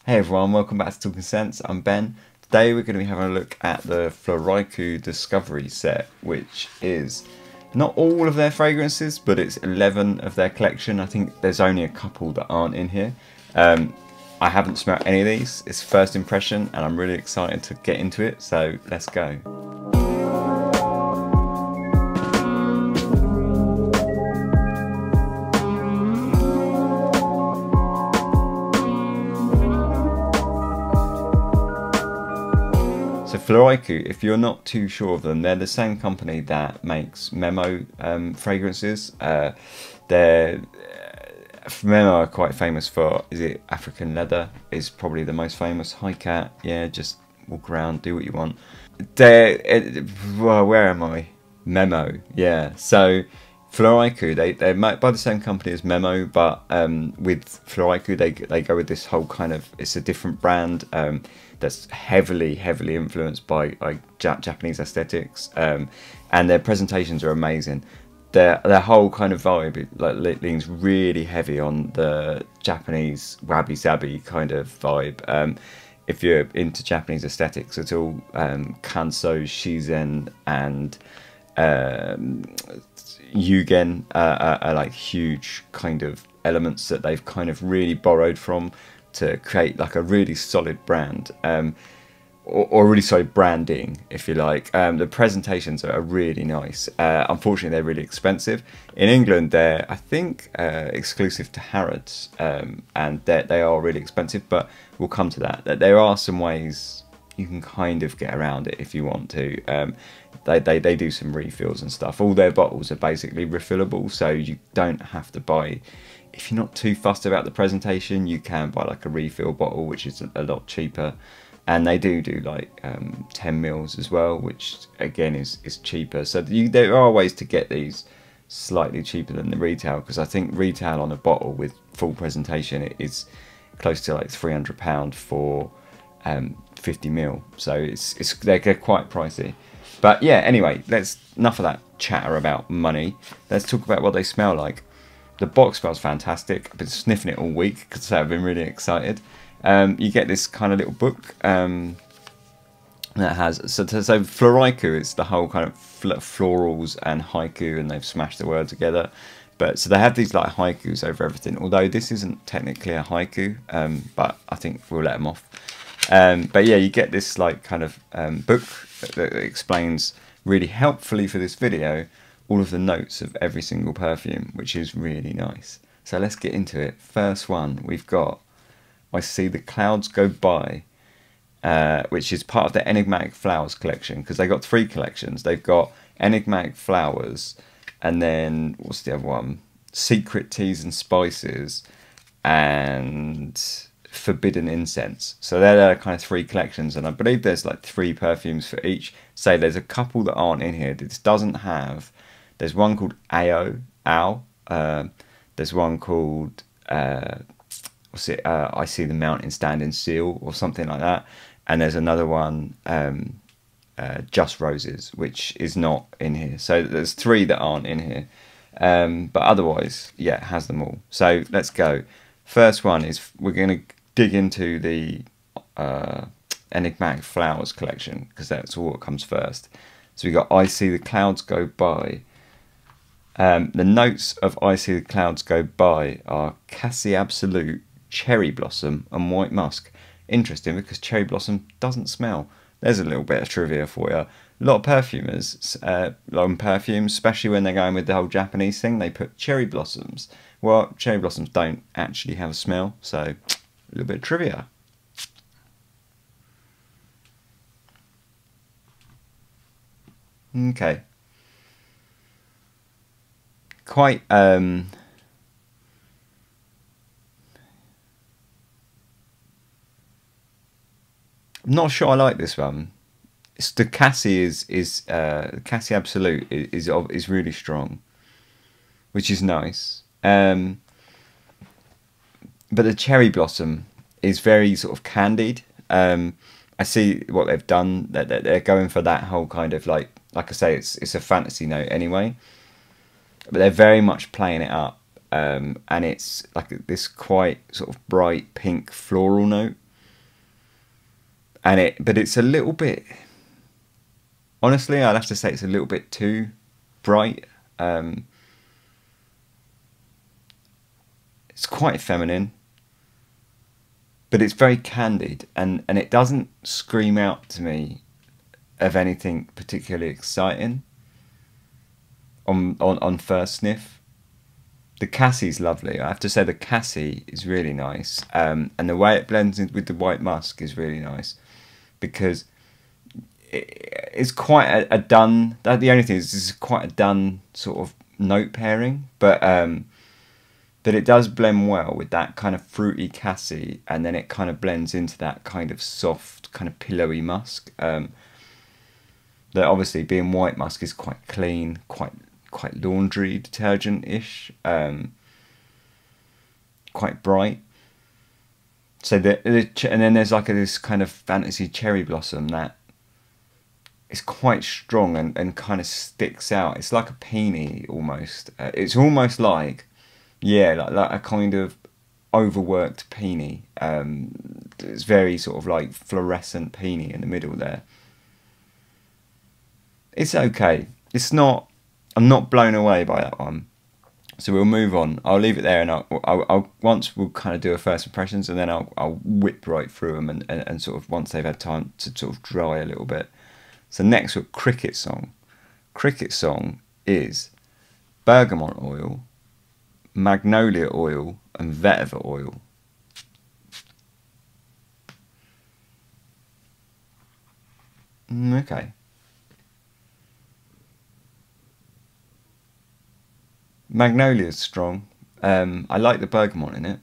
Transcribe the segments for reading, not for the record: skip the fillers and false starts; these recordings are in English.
Hey everyone, welcome back to Talking Sense. I'm Ben. Today we're going to be having a look at the Floraïku Discovery set, which is not all of their fragrances, but it's 11 of their collection. I think there's only a couple that aren't in here. I haven't smelled any of these. It's first impression and I'm really excited to get into it, so let's go. So Floraiku, if you're not too sure of them, they're the same company that makes MEMO fragrances. MEMO are quite famous for, is it African Leather is probably the most famous. Hi cat, yeah, just walk around, do what you want. Well, where am I? MEMO, yeah. So Floraiku, they're made by the same company as MEMO, but with Floraiku they go with this whole kind of, it's a different brand that's heavily influenced by Japanese aesthetics, and their presentations are amazing. Their whole kind of vibe leans really heavy on the Japanese wabi-sabi kind of vibe. If you're into Japanese aesthetics at all, Kanso, Shizen and Yugen are like huge kind of elements that they've kind of really borrowed from to create like a really solid brand, or really solid branding, if you like. The presentations are really nice. Unfortunately, they're really expensive. In England, they're, I think, exclusive to Harrods, and they are really expensive, but we'll come to that. There are some ways you can kind of get around it if you want to. They do some refills and stuff. All their bottles are basically refillable, so you don't have to buy. If you're not too fussed about the presentation, you can buy like a refill bottle, which is a lot cheaper. And they do like 10 mils as well, which again is cheaper. So there are ways to get these slightly cheaper than the retail, because I think retail on a bottle with full presentation it is close to like £300 for 50 mil. So they're quite pricey. But yeah, anyway, enough of that chatter about money. Let's talk about what they smell like. The box smells fantastic. I've been sniffing it all week because I've been really excited. You get this kind of little book that has, so Floraiku, it's the whole kind of florals and haiku, and they've smashed the word together. But so they have these like haikus over everything, although this isn't technically a haiku, but I think we'll let them off. But yeah, you get this like kind of book that explains really helpfully for this video all of the notes of every single perfume, which is really nice. So let's get into it. First one, we've got I See the Clouds Go By, which is part of the Enigmatic Flowers collection, because they got 3 collections. They've got Enigmatic Flowers, and then what's the other one? Secret Teas and Spices, and Forbidden Incense. So they're kind of 3 collections, and I believe there's like 3 perfumes for each. Say there's a couple that aren't in here. This doesn't have. There's one called Ao. There's one called what's it? I See the Mountain Standing Still, or something like that. And there's another one, Just Roses, which is not in here. So there's 3 that aren't in here. But otherwise, yeah, it has them all. So let's go. First one is, we're going to dig into the Enigmatic Flowers collection, because that's all that comes first. So we got I See the Clouds Go By. The notes of I See the Clouds Go By are Cassie Absolute, Cherry Blossom and White Musk. Interesting, because cherry blossom doesn't smell. There's a little bit of trivia for you. A lot of perfumers, on perfumes, especially when they're going with the whole Japanese thing, they put cherry blossoms. Well, cherry blossoms don't actually have a smell, so a little bit of trivia. Okay. Quite I'm not sure I like this one. It's the Cassie Cassie Absolute is really strong, which is nice. But the Cherry Blossom is very sort of candied. I see what they've done. They're going for that whole kind of like I say, it's a fantasy note anyway. But they're very much playing it up, and it's like this quite sort of bright pink floral note. but it's a little bit, honestly, I'd have to say it's a little bit too bright. It's quite feminine, but it's very candid, and it doesn't scream out to me of anything particularly exciting on first sniff. The Cassie's lovely. I have to say the Cassie is really nice, and the way it blends in with the white musk is really nice, because it's quite a done. The only thing is this is quite a done sort of note pairing, but it does blend well with that kind of fruity Cassie, and then it kind of blends into that kind of soft, kind of pillowy musk. That obviously being white musk is quite clean, quite laundry detergent-ish, quite bright. So and then there's like this kind of fantasy cherry blossom that is quite strong and kind of sticks out. It's like a peony almost. It's almost like, yeah, like a kind of overworked peony. It's very sort of like fluorescent peony in the middle there. It's okay. It's not. I'm not blown away by that one, so we'll move on. I'll leave it there, and I'll once we'll kind of do a first impressions, and then I'll whip right through them, and sort of once they've had time to sort of dry a little bit. So next, we've Cricket Song. Cricket Song is bergamot oil, magnolia oil, and vetiver oil. Okay. Magnolia's strong. I like the bergamot in it,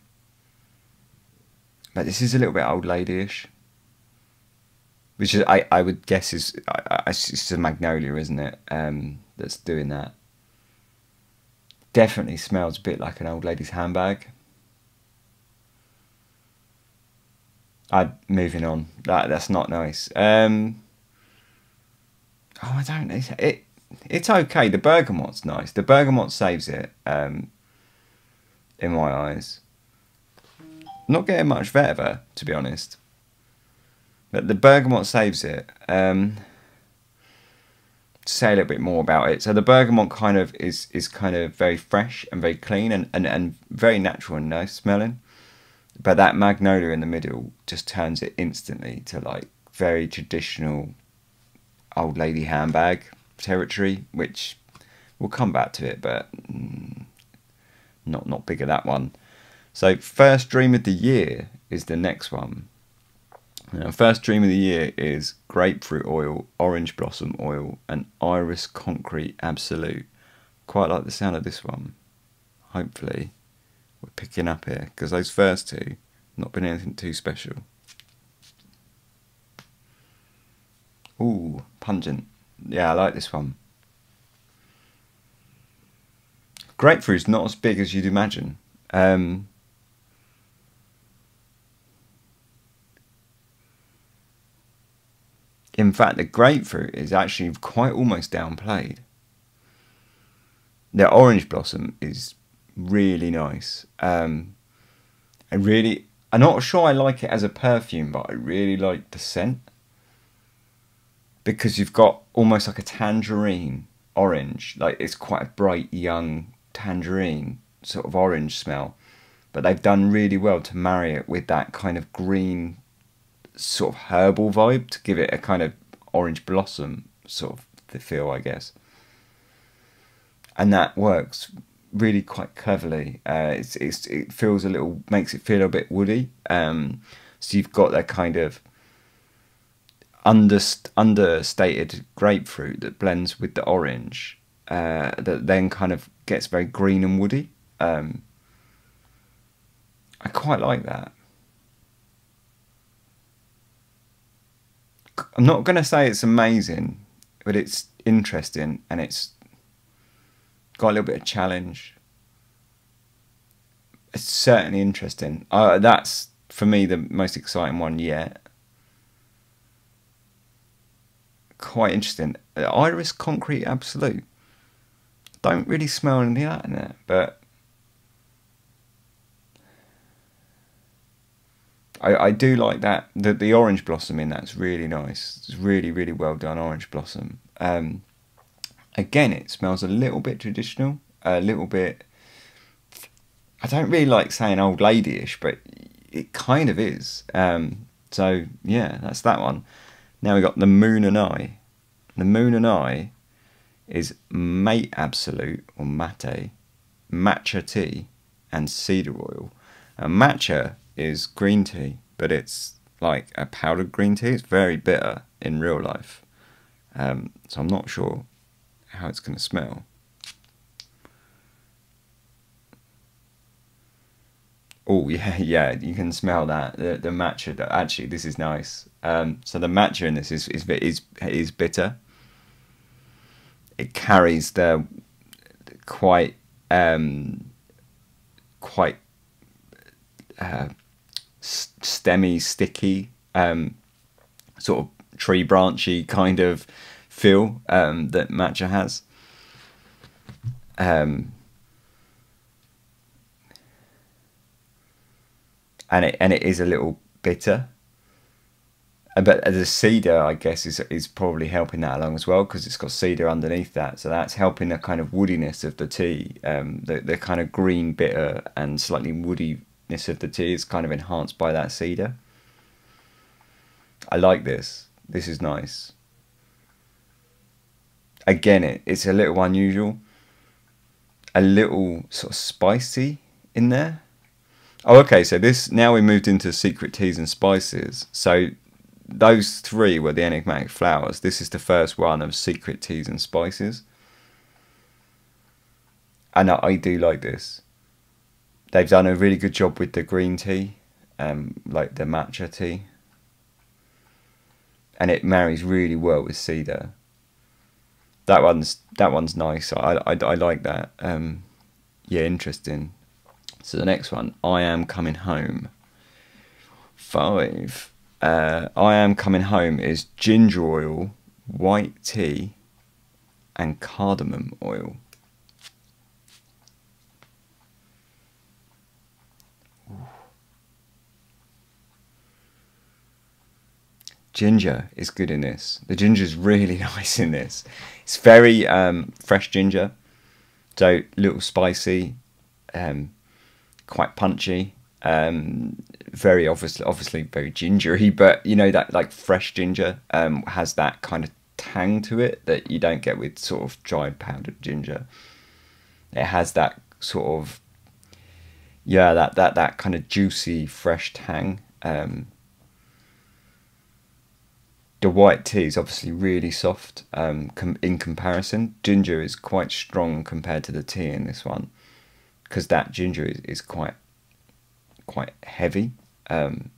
but this is a little bit old lady-ish, which is, I would guess is it's a magnolia, isn't it? That's doing that. Definitely smells a bit like an old lady's handbag. Moving on. That's not nice. Oh, I don't know. It's okay. The bergamot's nice. The bergamot saves it, in my eyes. Not getting much vetiver, to be honest. But the bergamot saves it. Say a little bit more about it. So the bergamot kind of is kind of very fresh and very clean and very natural and nice smelling. But that magnolia in the middle just turns it instantly to like very traditional old lady handbag territory, which we'll come back to it, but not big of that one. So first dream of the year is the next one. Now, first dream of the year is grapefruit oil, orange blossom oil, and iris concrete absolute. Quite like the sound of this one. Hopefully we're picking up here, because those first two not been anything too special. Ooh, pungent. Yeah, I like this one. Grapefruit's not as big as you'd imagine. In fact, the grapefruit is actually quite almost downplayed. The orange blossom is really nice. I'm not sure I like it as a perfume, but I really like the scent, because you've got almost like a tangerine orange, like it's quite a bright young tangerine sort of orange smell, but they've done really well to marry it with that kind of green sort of herbal vibe to give it a kind of orange blossom sort of feel, I guess, and that works really quite cleverly. It feels a little, makes it feel a bit woody. So you've got that kind of understated grapefruit that blends with the orange, that then kind of gets very green and woody. I quite like that. I'm not going to say it's amazing, but it's interesting, and it's got a little bit of challenge. It's certainly interesting. That's, for me, the most exciting one yet. Quite interesting. Iris concrete absolute. Don't really smell any of that in it, but I do like that. The orange blossom in that's really nice. It's really, really well done orange blossom. Again, it smells a little bit traditional, a little bit. I don't really like saying old lady-ish, but it kind of is. So yeah, that's that one. Now we got the Moon and I. The Moon and I is Mate Absolute or Mate, matcha tea, and cedar oil. Matcha is green tea, but it's like a powdered green tea. It's very bitter in real life, so I'm not sure how it's going to smell. Oh yeah, yeah, you can smell that the matcha. Actually, this is nice. So the matcha in this is bitter. It carries the quite stemmy, sticky, sort of tree branchy kind of feel that matcha has. And it is a little bitter, but the cedar, I guess, is probably helping that along as well, because it's got cedar underneath that, so that's helping the kind of woodiness of the tea. The kind of green bitter and slightly woodiness of the tea is kind of enhanced by that cedar. I like this. This is nice. Again, it's a little unusual, a little sort of spicy in there. Oh, okay, so this, now we moved into secret teas and spices. So those three were the enigmatic flowers. This is the first one of secret teas and spices. And I do like this. They've done a really good job with the green tea, like the matcha tea. And it marries really well with cedar. That one's nice. I like that. Yeah, interesting. So the next one, I Am Coming Home. 5. I Am Coming Home is ginger oil, white tea, and cardamom oil. Ginger is good in this. The ginger is really nice in this. It's very fresh ginger, so a little spicy, quite punchy, very obviously very gingery, but you know, that like fresh ginger has that kind of tang to it that you don't get with sort of dried powdered ginger. It has that sort of, yeah, that kind of juicy fresh tang. The white tea is obviously really soft in comparison. Ginger is quite strong compared to the tea in this one, because that ginger is quite heavy, and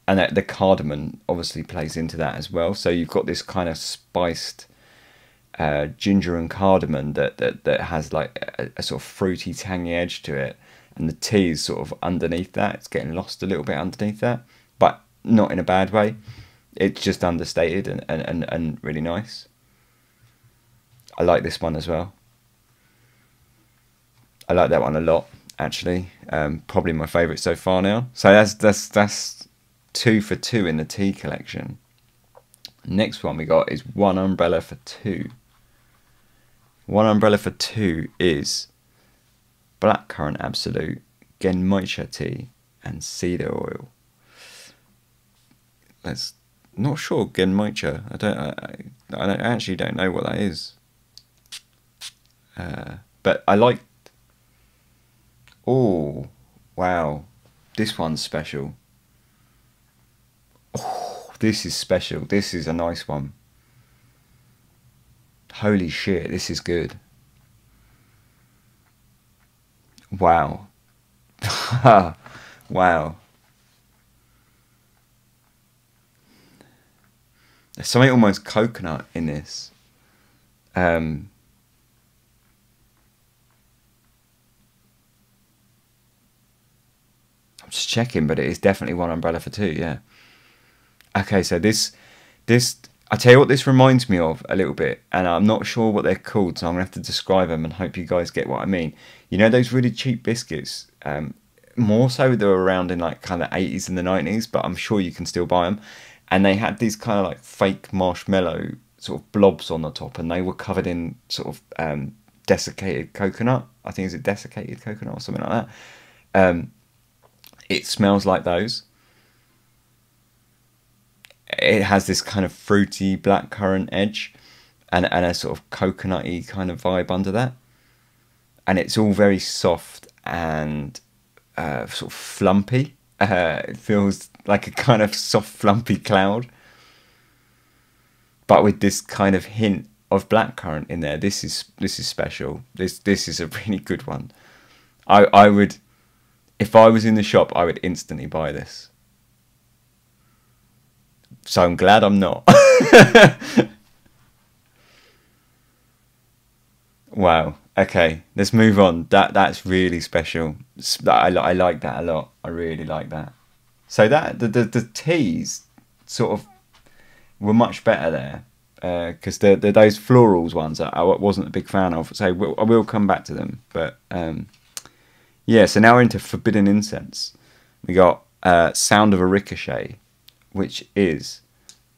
that the cardamom obviously plays into that as well. So you've got this kind of spiced ginger and cardamom that has like a sort of fruity, tangy edge to it, and the tea is sort of underneath that. It's getting lost a little bit underneath that, but not in a bad way. It's just understated and really nice. I like this one as well. I like that one a lot, actually. Probably my favourite so far now. So that's 2 for 2 in the tea collection. Next one we got is One Umbrella for 2. One Umbrella for 2 is blackcurrant absolute, genmaicha tea, and cedar oil. That's not sure. Genmaicha. I actually don't know what that is. But I like. Oh, wow! This one's special. Oh, this is special. This is a nice one. Holy shit! This is good. Wow. Wow. There's something almost coconut in this. I'm just checking, but it is definitely One Umbrella for 2, yeah. Okay, so this, I tell you what this reminds me of a little bit, and I'm not sure what they're called, so I'm going to have to describe them and hope you guys get what I mean. You know those really cheap biscuits more so they were around in like kind of 80s and the 90s, but I'm sure you can still buy them. And they had these kind of like fake marshmallow sort of blobs on the top, and they were covered in sort of desiccated coconut. I think, is it desiccated coconut or something like that? It smells like those. It has this kind of fruity blackcurrant edge and a sort of coconutty kind of vibe under that. And it's all very soft and sort of flumpy. It feels like a kind of soft flumpy cloud, but with this kind of hint of blackcurrant in there. This is special. This is a really good one. I would, if I was in the shop, I would instantly buy this. So I'm glad I'm not. Wow. Okay, let's move on. That's really special. I like that a lot. I really like that. So that the teas sort of were much better there, because those florals ones I wasn't a big fan of. So I will come back to them. But yeah. So now we're into forbidden incense. We got Sound of a Ricochet, which is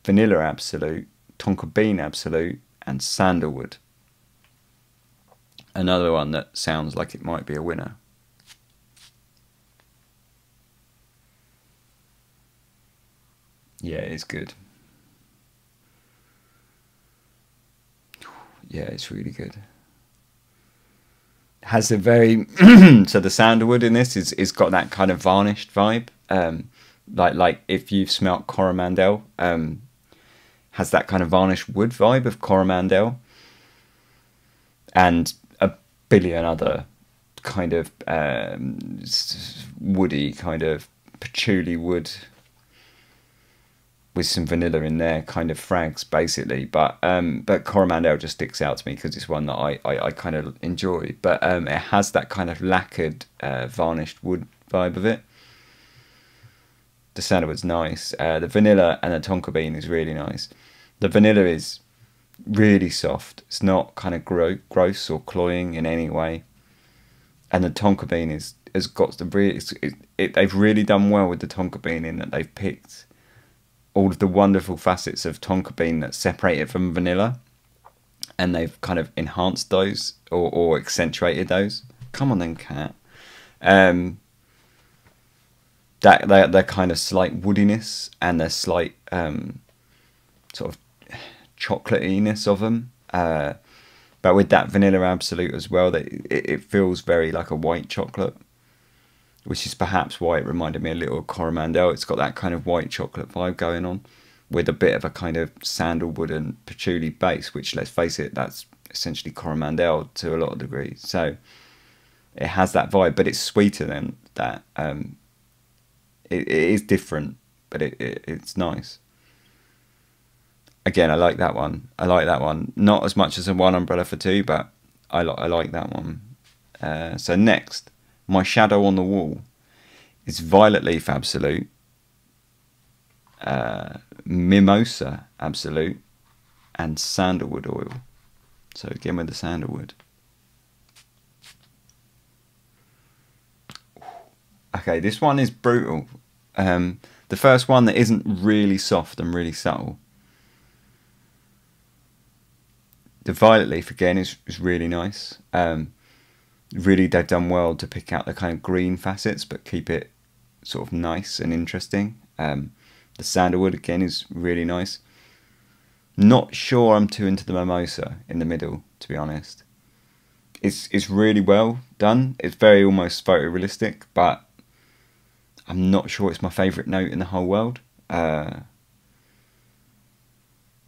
vanilla absolute, tonka bean absolute, and sandalwood. Another one that sounds like it might be a winner. Yeah, it's good. Yeah, it's really good. Has a very so the sandalwood in this is got that kind of varnished vibe. Like if you've smelt Coromandel, has that kind of varnished wood vibe of Coromandel, and a billion other kind of woody, kind of patchouli wood with some vanilla in there, kind of frags basically. But Coromandel just sticks out to me because it's one that I kind of enjoy. But it has that kind of lacquered varnished wood vibe of it. The sandalwood's nice. The vanilla and the tonka bean is really nice. The vanilla is really soft. It's not kind of gross or cloying in any way. And the tonka bean has got the really. They've really done well with the tonka bean in that they've picked all of the wonderful facets of tonka bean that separate it from vanilla, and they've kind of enhanced those or accentuated those. Come on then, cat. That their kind of slight woodiness and their slight sort of chocolatiness of them, but with that vanilla absolute as well, that it feels very like a white chocolate, which is perhaps why it reminded me a little of Coromandel. It's got that kind of white chocolate vibe going on, with a bit of a kind of sandalwood and patchouli base, which, let's face it, that's essentially Coromandel to a lot of degrees. So it has that vibe, but it's sweeter than that. It is different, but it's nice. Again, I like that one. I like that one. Not as much as a One Umbrella for Two, but I like that one. So next, My Shadow on the Wall is Violet Leaf Absolute, Mimosa Absolute, and Sandalwood Oil. So again with the sandalwood. Okay, this one is brutal. The first one that isn't really soft and really subtle. The Violet Leaf again is really nice. Really, they've done well to pick out the kind of green facets, but keep it sort of nice and interesting. The Sandalwood again is really nice. Not sure I'm too into the Mimosa in the middle, to be honest. It's really well done. It's very almost photorealistic, but I'm not sure it's my favourite note in the whole world. But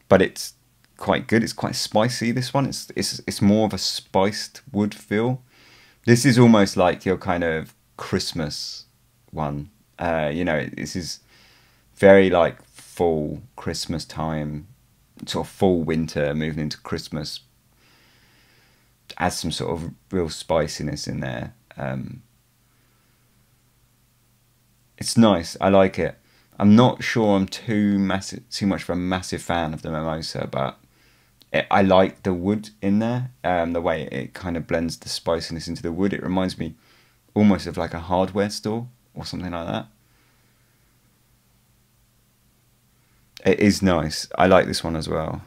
it's quite good. It's quite spicy, this one. It's more of a spiced wood feel. This is almost like your kind of Christmas one. You know, this is very like fall Christmas time, sort of fall winter moving into Christmas. Adds some sort of real spiciness in there. It's nice. I like it. I'm not sure I'm too much of a massive fan of the Mimosa, but I like the wood in there. The way it kind of blends the spiciness into the wood. It reminds me almost of like a hardware store or something like that. It is nice. I like this one as well,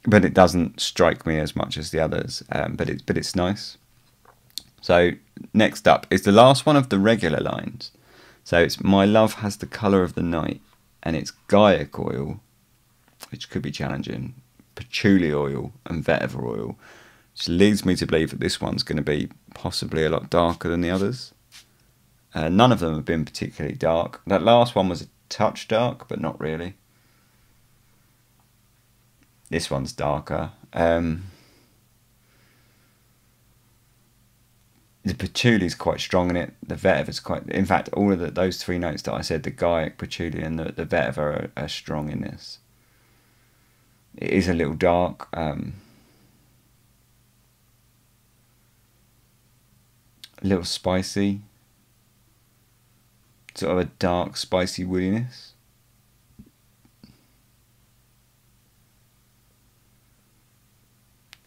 but it doesn't strike me as much as the others. But it's nice. So next up is the last one of the regular lines. So it's My Love Has the Colour of the Night, and it's Gaiac oil, which could be challenging, patchouli oil, and vetiver oil, which leads me to believe that this one's going to be possibly a lot darker than the others. None of them have been particularly dark. That last one was a touch dark, but not really. This one's darker. The patchouli's quite strong in it. The vetiver's quite... In fact, all of those three notes that I said, the Gaiac, patchouli, and the vetiver are strong in this. It is a little dark. A little spicy. Sort of a dark, spicy woodiness.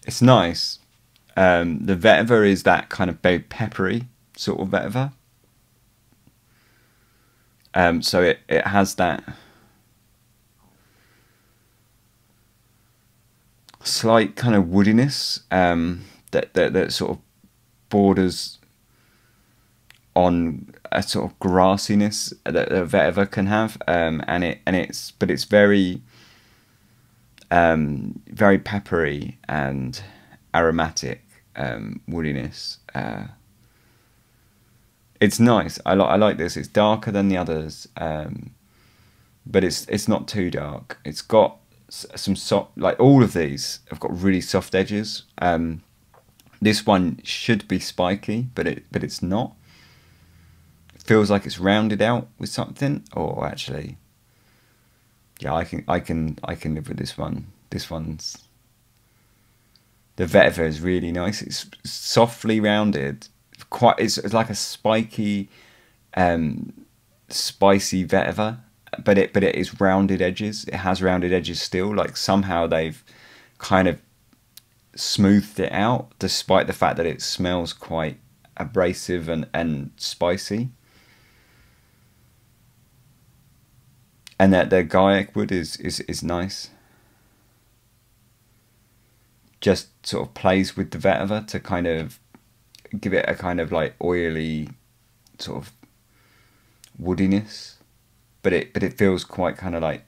It's nice. The vetiver is that kind of very peppery sort of vetiver. So it has that slight kind of woodiness that sort of borders on a sort of grassiness that a vetiver can have, but it's very very peppery and aromatic woodiness. It's nice. I like this. It's darker than the others, but it's not too dark. It's got some soft, like all of these have got really soft edges. This one should be spiky, but it's not. It feels like it's rounded out with something. Or actually, yeah, I can live with this one. This one's... The vetiver is really nice. It's softly rounded. It's like a spiky, spicy vetiver, but it is rounded edges. It has rounded edges still. Like somehow they've kind of smoothed it out, despite the fact that it smells quite abrasive and spicy. And that the Gaiac wood is nice. Just sort of plays with the vetiver to kind of give it a kind of like oily sort of woodiness, but it feels quite kind of like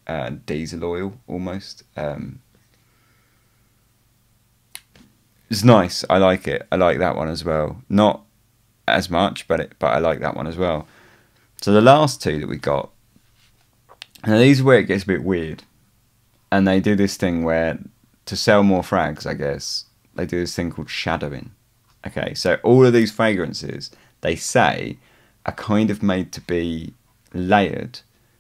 diesel oil almost. It's nice. I like it. I like that one as well. Not as much, but I like that one as well. So the last two that we got, now these are where it gets a bit weird, and they do this thing where, to sell more frags, I guess, they do this thing called shadowing. Okay, so all of these fragrances, they say, are kind of made to be layered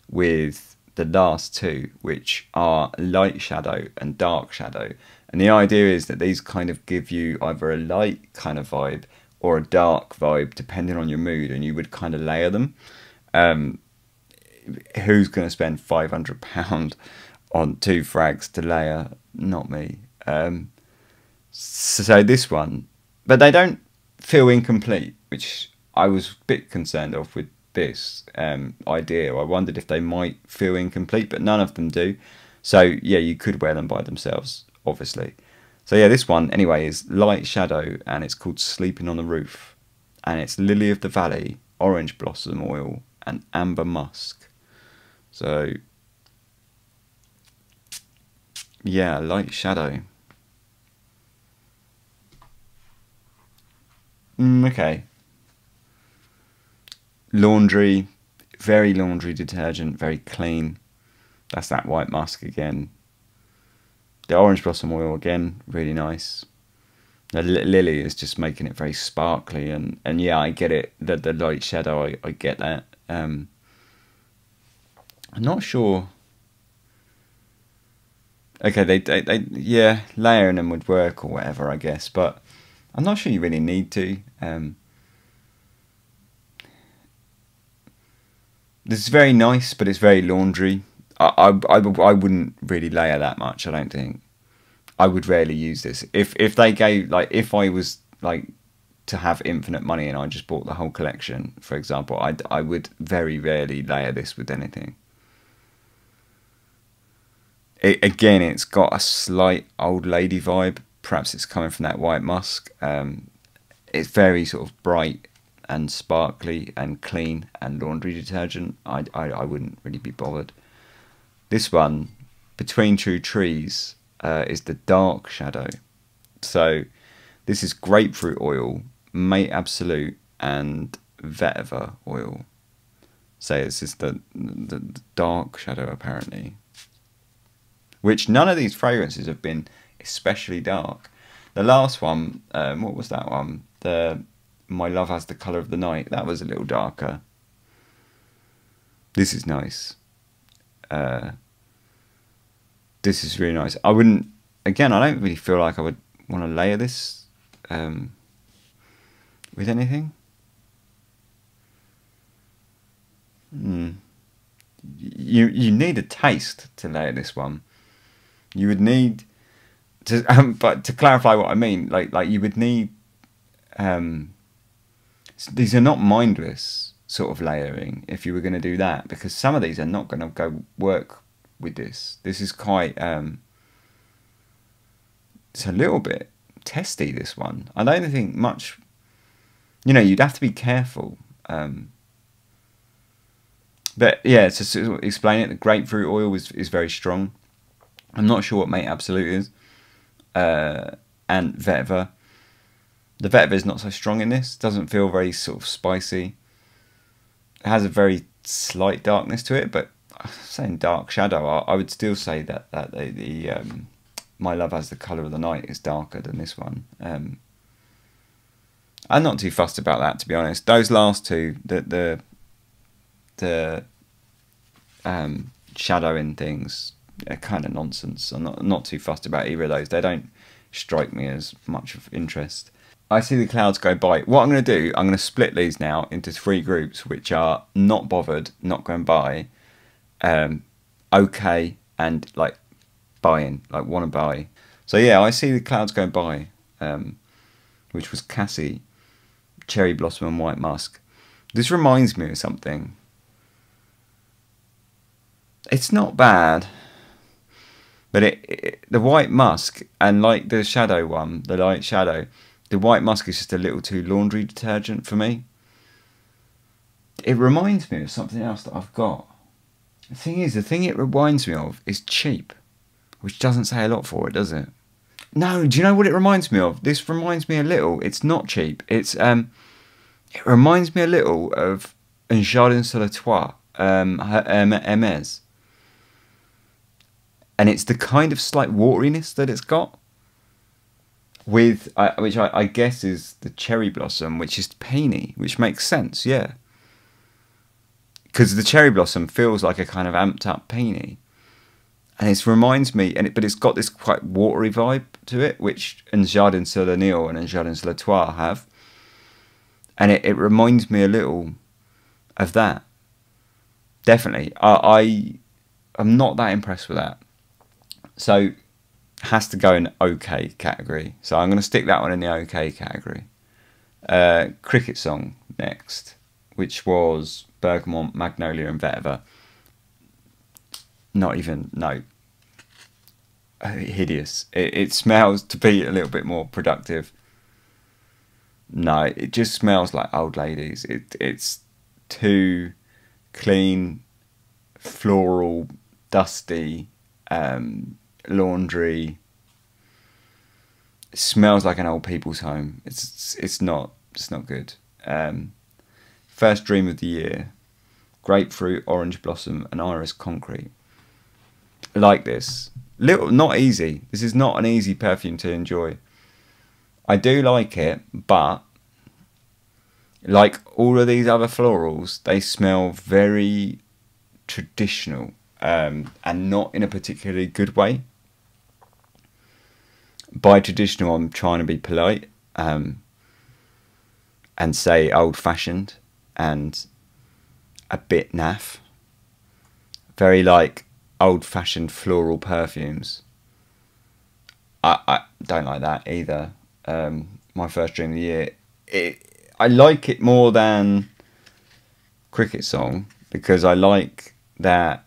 with the last two, which are light shadow and dark shadow. And the idea is that these kind of give you either a light kind of vibe or a dark vibe, depending on your mood, and you would kind of layer them. Who's going to spend £500 on 2 frags to layer? Not me. So this one, but they don't feel incomplete, which I was a bit concerned of with this idea. I wondered if they might feel incomplete, but none of them do. So yeah, you could wear them by themselves, obviously. So yeah, this one anyway is light shadow, and it's called Sleeping on the Roof, and it's Lily of the Valley, orange blossom oil, and amber musk. So yeah, light shadow. Okay. Laundry, very laundry detergent, very clean. That's that white musk again. The orange blossom oil again, really nice. The lily is just making it very sparkly, and yeah, I get it. The light shadow, I get that. I'm not sure. Okay, they yeah, layering them would work or whatever, I guess, but I'm not sure you really need to. This is very nice, but it's very laundry. I wouldn't really layer that much, I don't think. I would rarely use this. If they gave, like, if I was like to have infinite money and I just bought the whole collection, for example, I would very rarely layer this with anything. Again, it's got a slight old lady vibe. Perhaps it's coming from that white musk. It's very sort of bright and sparkly and clean and laundry detergent. I wouldn't really be bothered. This one, Between Two Trees, is the dark shadow. So this is grapefruit oil, Mate Absolute, and vetiver oil. So it's just the dark shadow apparently. Which none of these fragrances have been especially dark. The last one, what was that one? The My Love Has the Colour of the Night. That was a little darker. This is nice. This is really nice. I wouldn't, again, I don't really feel like I would want to layer this with anything. You need a taste to layer this one. You would need to, but to clarify what I mean, like you would need. These are not mindless sort of layering. If you were going to do that, because some of these are not going to go work with this. This is quite. It's a little bit testy. This one. I don't think much. You know, you'd have to be careful. But yeah, to sort of explain it, the grapefruit oil is very strong. I'm not sure what Mate Absolute is. And vetiver. The vetiver is not so strong in this. Doesn't feel very sort of spicy. It has a very slight darkness to it, but saying dark shadow, I would still say that the My Love Has the Colour of the Night is darker than this one. I'm not too fussed about that, to be honest. Those last two, the shadowing things, are kind of nonsense. I'm not too fussed about either of those. They don't strike me as much of interest. I see the clouds go by. What I'm going to do, I'm going to split these now into 3 groups, which are not bothered, not going by, okay, and like buying, like want to buy. So yeah, I see the clouds go by, which was Cassie, Cherry Blossom and White Musk. This reminds me of something. It's not bad. But the white musk, and like the shadow one, the light shadow, the white musk is just a little too laundry detergent for me. It reminds me of something else that I've got. The thing is, the thing it reminds me of is cheap, which doesn't say a lot for it, does it? No, do you know what it reminds me of? This reminds me a little. It's not cheap. It reminds me a little of Un Jardin sur le Toit, Hermès. And it's the kind of slight wateriness that it's got, with which I guess is the cherry blossom, which is peony, which makes sense, yeah. Because the cherry blossom feels like a kind of amped up peony, and it reminds me, but it's got this quite watery vibe to it, which Un Jardin sur le Nil and Un Jardin sur le Toit have, and it reminds me a little of that. Definitely, I'm not that impressed with that. So, has to go in OK category. So I'm going to stick that one in the OK category. Cricket Song next, which was Bergamot, Magnolia and Vetiver. Not even, no. Hideous. It smells to be a little bit more productive. No, it just smells like old ladies. It's too clean, floral, dusty, laundry. It smells like an old people's home. It's not good. First Dream of the Year, grapefruit, orange blossom, and iris concrete. Like this, not easy. This is not an easy perfume to enjoy. I do like it, but like all of these other florals, they smell very traditional, and not in a particularly good way. By traditional, I'm trying to be polite, and say old-fashioned and a bit naff. Very like old-fashioned floral perfumes. I don't like that either. My First Dream of the Year I like it more than Cricket Song because I like that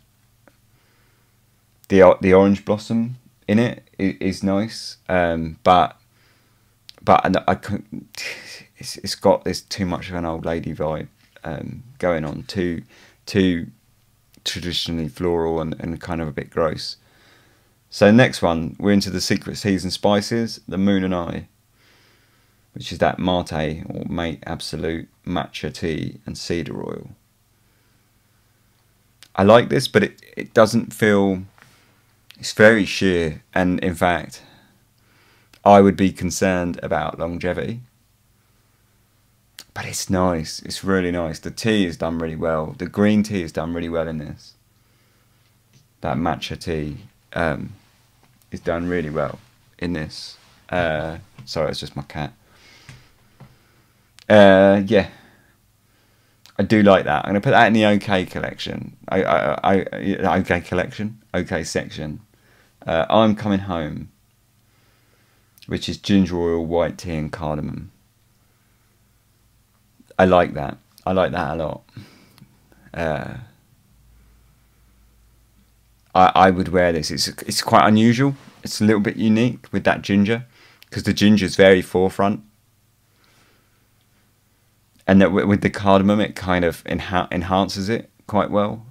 the orange blossom in it is nice, but I couldn't. It's got this too much of an old lady vibe going on, too traditionally floral and kind of a bit gross. So next one, we're into the Secret Season spices, the Moon and I, which is that mate or mate absolute, matcha tea and cedar oil. I like this, but it doesn't feel. It's very sheer, and in fact, I would be concerned about longevity. But it's nice. It's really nice. The tea is done really well. The green tea is done really well in this. That matcha tea is done really well in this. Sorry, it's just my cat. Yeah, I do like that. I'm gonna put that in the OK collection. OK collection, OK section. I'm Coming Home, which is ginger oil, white tea, and cardamom. I like that. I like that a lot. I would wear this. It's quite unusual. It's a little bit unique with that ginger, because the ginger is very forefront, and that with the cardamom it kind of enhances it quite well.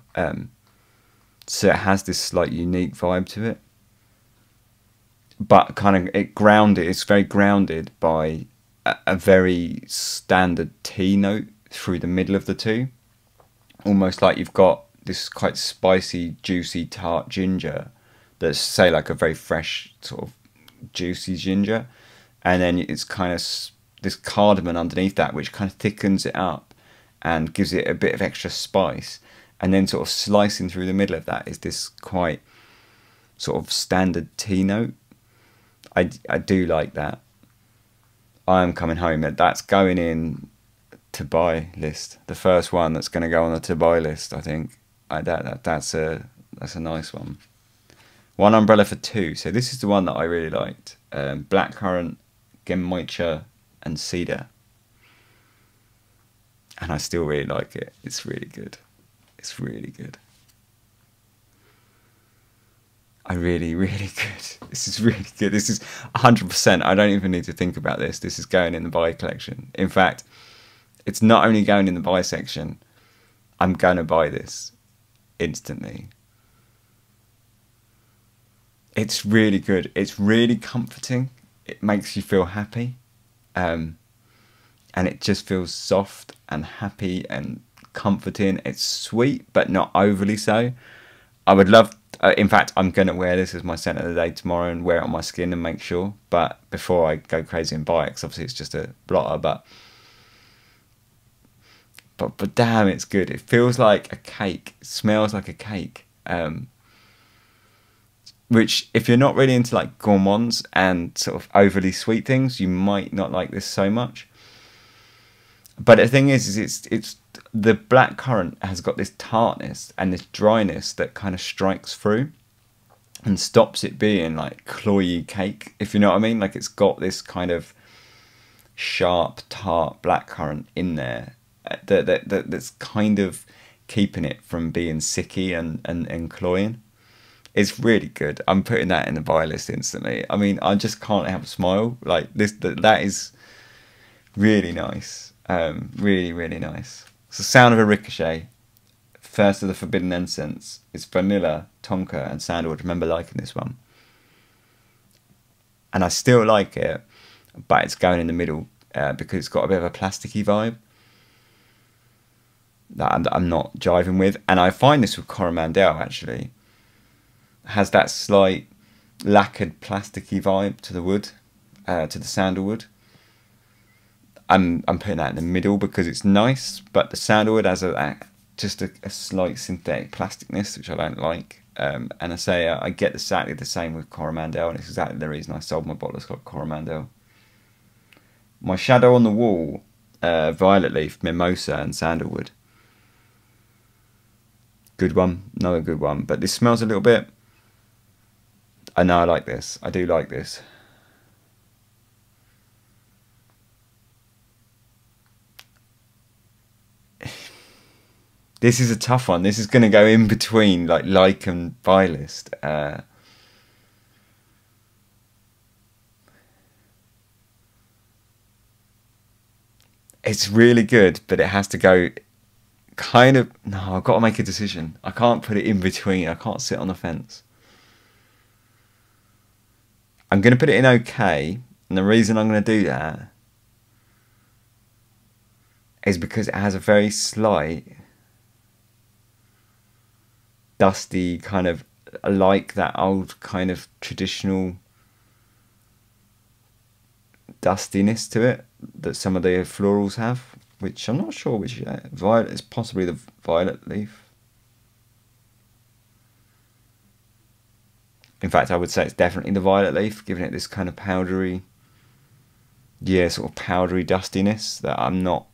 So it has this slight unique vibe to it, but kind of it's very grounded by a very standard tea note through the middle of the two, almost like you've got this quite spicy, juicy, tart ginger that's, say, like a very fresh sort of juicy ginger, and then it's kind of this cardamom underneath that, which kind of thickens it up and gives it a bit of extra spice, and then sort of slicing through the middle of that is this quite sort of standard tea note. I do like that. I'm Coming Home. That's going in to buy list. The first one that's going to go on the to buy list, I think. That's a nice one. One umbrella for two. So this is the one that I really liked. Blackcurrant, Genmoicha, and cedar. And I still really like it. It's really good. It's really good. Really good. This is really good. This is 100%. I don't even need to think about this. This is going in the buy collection. In fact, it's not only going in the buy section. I'm going to buy this instantly. It's really good. It's really comforting. It makes you feel happy. And it just feels soft and happy and comforting. It's sweet, but not overly so. I would love... in fact, I'm going to wear this as my scent of the day tomorrow and wear it on my skin and make sure. But before I go crazy and buy it, because obviously it's just a blotter. But damn, it's good. It feels like a cake. It smells like a cake. Which, if you're not really into like gourmands and sort of overly sweet things, you might not like this so much. But the thing is it's the blackcurrant has got this tartness and this dryness that kind of strikes through and stops it being like cloyy cake, if you know what I mean. Like, it's got this kind of sharp, tart blackcurrant in there that's kind of keeping it from being sicky and cloying. It's really good. I'm putting that in the buy list instantly. I mean, I just can't help smile. Like this, that is really nice. Really nice. It's the sound of a Ricochet. First of the Forbidden Incense. It's vanilla, tonka, and sandalwood. I remember liking this one, and I still like it, but it's going in the middle because it's got a bit of a plasticky vibe that I'm not jiving with. And I find this with Coromandel actually. It has that slight lacquered plasticky vibe to the wood, to the sandalwood. I'm putting that in the middle because it's nice, but the sandalwood has just a slight synthetic plasticness, which I don't like. And I say I get exactly the same with Coromandel, and it's exactly the reason I sold my bottle. It's got Coromandel. My shadow on the wall, violet leaf, mimosa, and sandalwood. Good one, another good one. But this smells a little bit. I know I like this. I do like this. This is a tough one. This is going to go in between like and buy list. It's really good, but it has to go kind of... No, I've got to make a decision. I can't put it in between. I can't sit on the fence. I'm going to put it in okay, and the reason I'm going to do that is because it has a very slight dusty kind of, like that old kind of traditional dustiness to it that some of the florals have, which I'm not sure which. Violet is possibly the violet leaf. In fact, I would say it's definitely the violet leaf, giving it this kind of powdery, yeah, sort of powdery dustiness that I'm not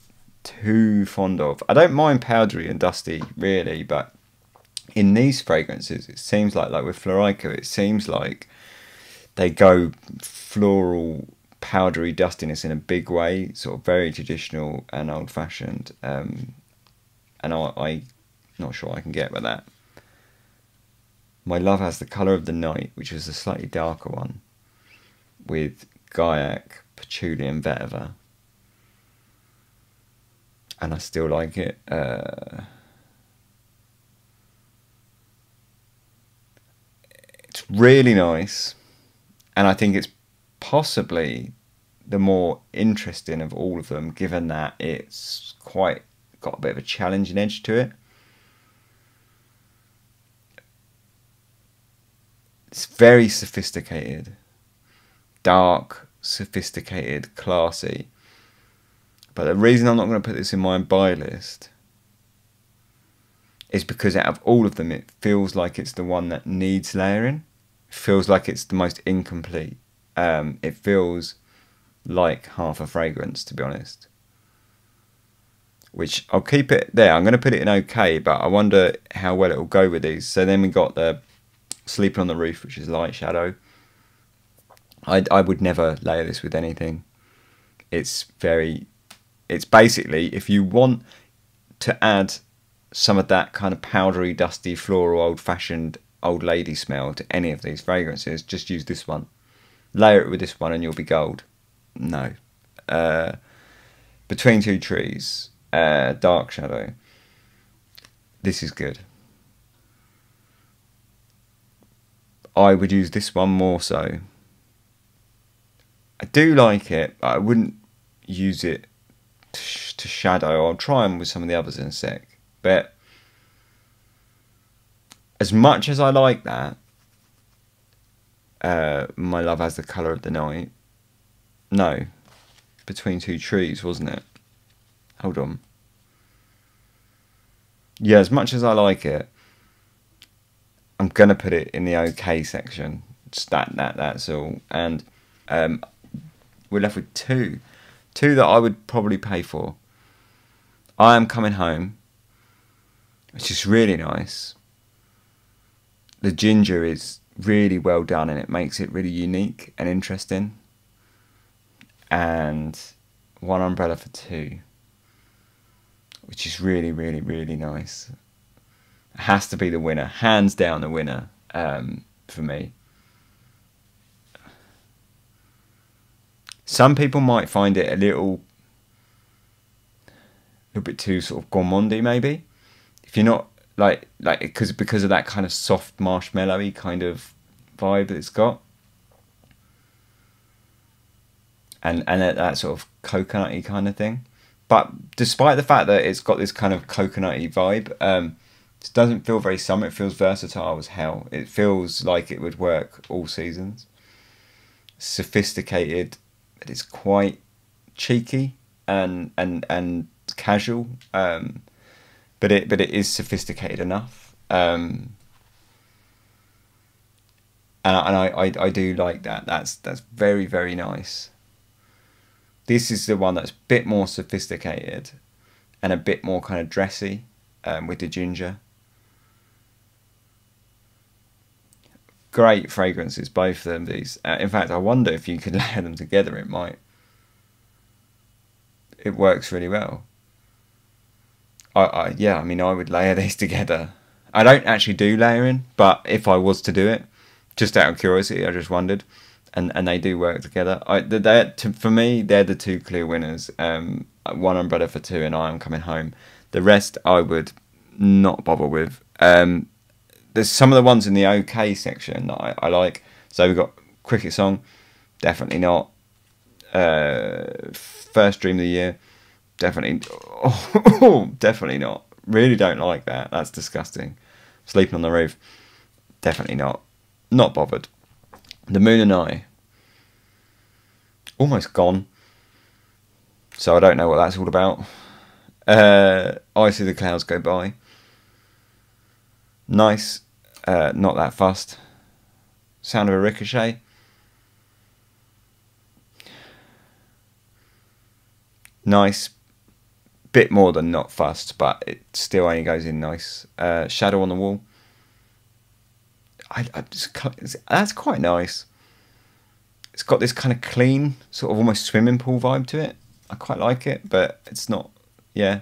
too fond of. I don't mind powdery and dusty really, but in these fragrances, it seems like with Floraiku, it seems like they go floral, powdery dustiness in a big way, sort of very traditional and old-fashioned, and I'm not sure I can get with that. My Love Has the Colour of the Night, which is a slightly darker one, with Gaiac, Patchouli and Vetiver, and I still like it. It's really nice, and I think it's possibly the more interesting of all of them, given that it's quite got a bit of a challenging edge to it. It's very sophisticated, dark, sophisticated, classy. But the reason I'm not going to put this in my buy list is because out of all of them, it feels like it's the one that needs layering. It feels like it's the most incomplete. It feels like half a fragrance, to be honest. Which I'll keep it there. I'm going to put it in okay, but I wonder how well it will go with these. So then we got the Sleeping on the Roof, which is light shadow. I would never layer this with anything. It's basically, if you want to add some of that kind of powdery, dusty, floral, old-fashioned, old lady smell to any of these fragrances, just use this one. Layer it with this one and you'll be gold. No. Between Two Trees, dark shadow. This is good. I would use this one more so. I do like it, but I wouldn't use it to shadow. I'll try them with some of the others in a sec. But as much as I like that, My Love Has the Colour of the Night. No. Between Two Trees, wasn't it? Hold on. Yeah, as much as I like it, I'm going to put it in the okay section. Just that's all. And we're left with two. Two that I would probably pay for. I Am Coming Home, which is really nice. The ginger is really well done and it makes it really unique and interesting. And One Umbrella for Two, which is really, really, really nice. It has to be the winner, hands down the winner for me. Some people might find it a little bit too sort of gourmandy, maybe. If you're not because of that kind of soft marshmallowy kind of vibe that it's got, and that sort of coconutty kind of thing. But despite the fact that it's got this kind of coconutty vibe, it doesn't feel very summer. It feels versatile as hell. It feels like it would work all seasons. Sophisticated, but it's quite cheeky and casual. But it is sophisticated enough. And I do like that. That's very, very nice. This is the one that's a bit more sophisticated and a bit more kind of dressy with the ginger. Great fragrances, both of them. These, in fact, I wonder if you could layer them together. It works really well. Yeah, I mean, I would layer these together. I don't actually do layering, but if I was to do it, just out of curiosity, I just wondered, and they do work together. For me, they're the two clear winners. One umbrella for two, and I am coming home. The rest I would not bother with. There's some of the ones in the OK section that I like. So we've got Cricket Song, definitely not. First Dream of the Year, definitely. Oh, definitely not. Really don't like that. That's disgusting. Sleeping on the Roof, definitely not. Not bothered. The Moon and I, almost gone. So I don't know what that's all about. I See the Clouds Go By. Nice. Not that fussed. Sound of a Ricochet. Nice. Bit more than not fussed, but it still only goes in nice. Shadow on the Wall. That's quite nice. It's got this kind of clean, sort of almost swimming pool vibe to it. I quite like it, but it's not. Yeah.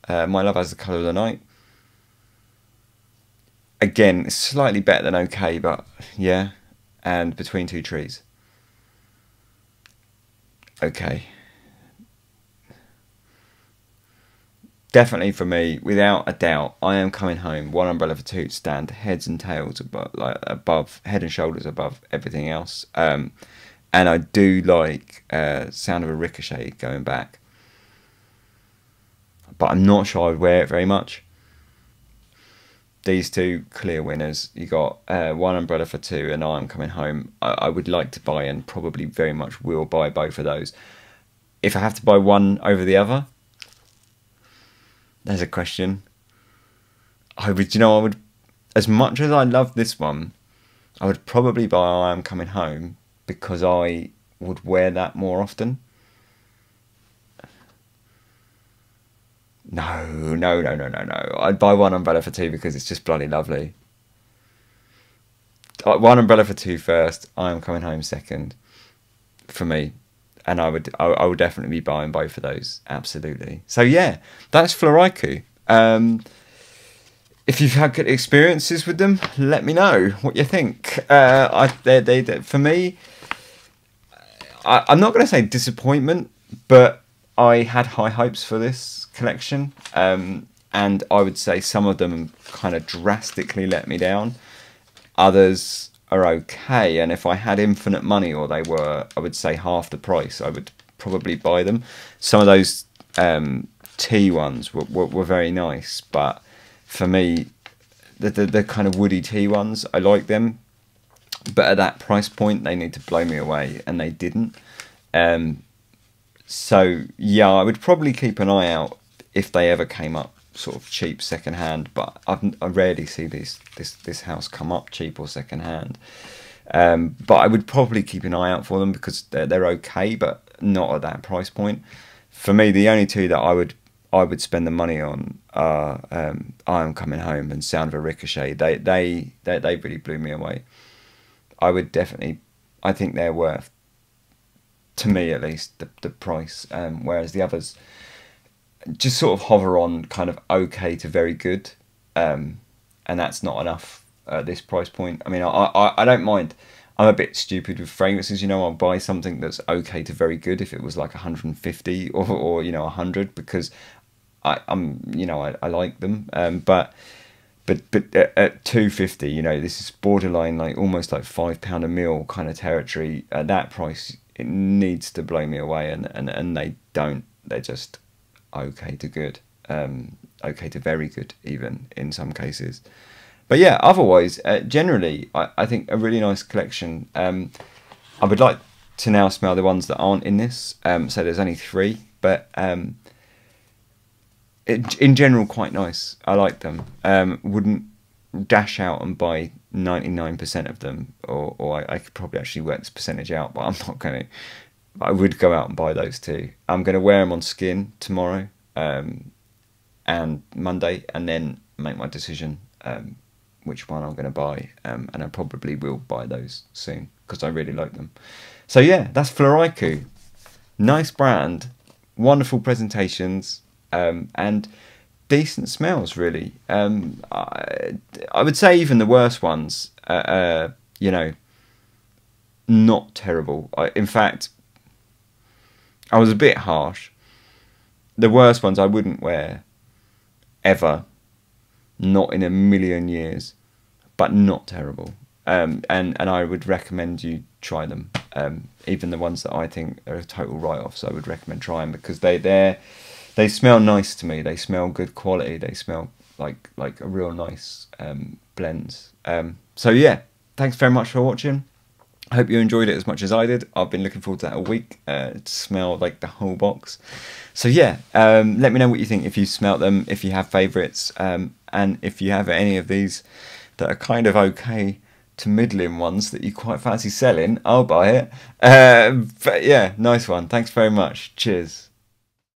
My Love Has the Colour of the Night. Again, it's slightly better than OK, but yeah. And Between Two Trees. Okay. Definitely for me, without a doubt, I Am Coming Home. One umbrella for two stand heads and tails above, head and shoulders above everything else. And I do like Sound of a Ricochet going back, but I'm not sure I would wear it very much. These two clear winners. You got One Umbrella for Two and I Am Coming Home. I would like to buy and probably very much will buy both of those. If I have to buy one over the other, there's a question. I would, as much as I love this one, I would probably buy I Am Coming Home because I would wear that more often. No. I'd buy One Umbrella for Two because it's just bloody lovely. One Umbrella for Two first, I Am Coming Home second, for me. And I would definitely be buying both of those, absolutely. So yeah, that's Floraiku. If you've had good experiences with them, let me know what you think. For me, I'm not going to say disappointment, but I had high hopes for this collection, and I would say some of them kind of drastically let me down. Others are okay, and if I had infinite money or they were, I would say, half the price, I would probably buy them. Some of those tea ones were very nice, but for me, the kind of woody tea ones, I like them, but at that price point they need to blow me away, and they didn't. So yeah, I would probably keep an eye out if they ever came up sort of cheap second hand, but I rarely see this house come up cheap or second hand. But I would probably keep an eye out for them because they're okay, but not at that price point. For me, the only two that I would spend the money on are I Am Coming Home and Sound of a Ricochet. They really blew me away. I would definitely, I think they're worth, to me at least, the price. Whereas the others just sort of hover on kind of okay to very good, and that's not enough at this price point. I mean, I don't mind. I'm a bit stupid with fragrances, I'll buy something that's okay to very good if it was like 150 or 100, because I'm I like them. But at 250, this is borderline, like almost like £5 a mil kind of territory. At that price, it needs to blow me away, and they don't. They're just okay to good, okay to very good even in some cases. But yeah, otherwise, generally, I think a really nice collection. I would like to now smell the ones that aren't in this. So there's only 3, but in general, quite nice. I like them. Wouldn't dash out and buy 99% of them, or I could probably actually work this percentage out, but I'm not going to. I would go out and buy those two. I'm going to wear them on skin tomorrow and Monday, and then make my decision which one I'm going to buy. And I probably will buy those soon because I really like them. So yeah, that's Floraiku. Nice brand, wonderful presentations, and decent smells, really. I would say even the worst ones, you know, not terrible. In fact, I was a bit harsh. The worst ones I wouldn't wear ever, not in a million years, but not terrible. And I would recommend you try them. Even the ones that I think are a total write-offs, I would recommend trying, because they smell nice to me. They smell good quality. They smell like a real nice blends. So yeah, thanks very much for watching. I hope you enjoyed it as much as I did. I've been looking forward to that all week, to smell like the whole box. So yeah, let me know what you think, if you smelt them, if you have favourites, and if you have any of these that are kind of okay to middling ones that you quite fancy selling, I'll buy it. But yeah, nice one. Thanks very much. Cheers.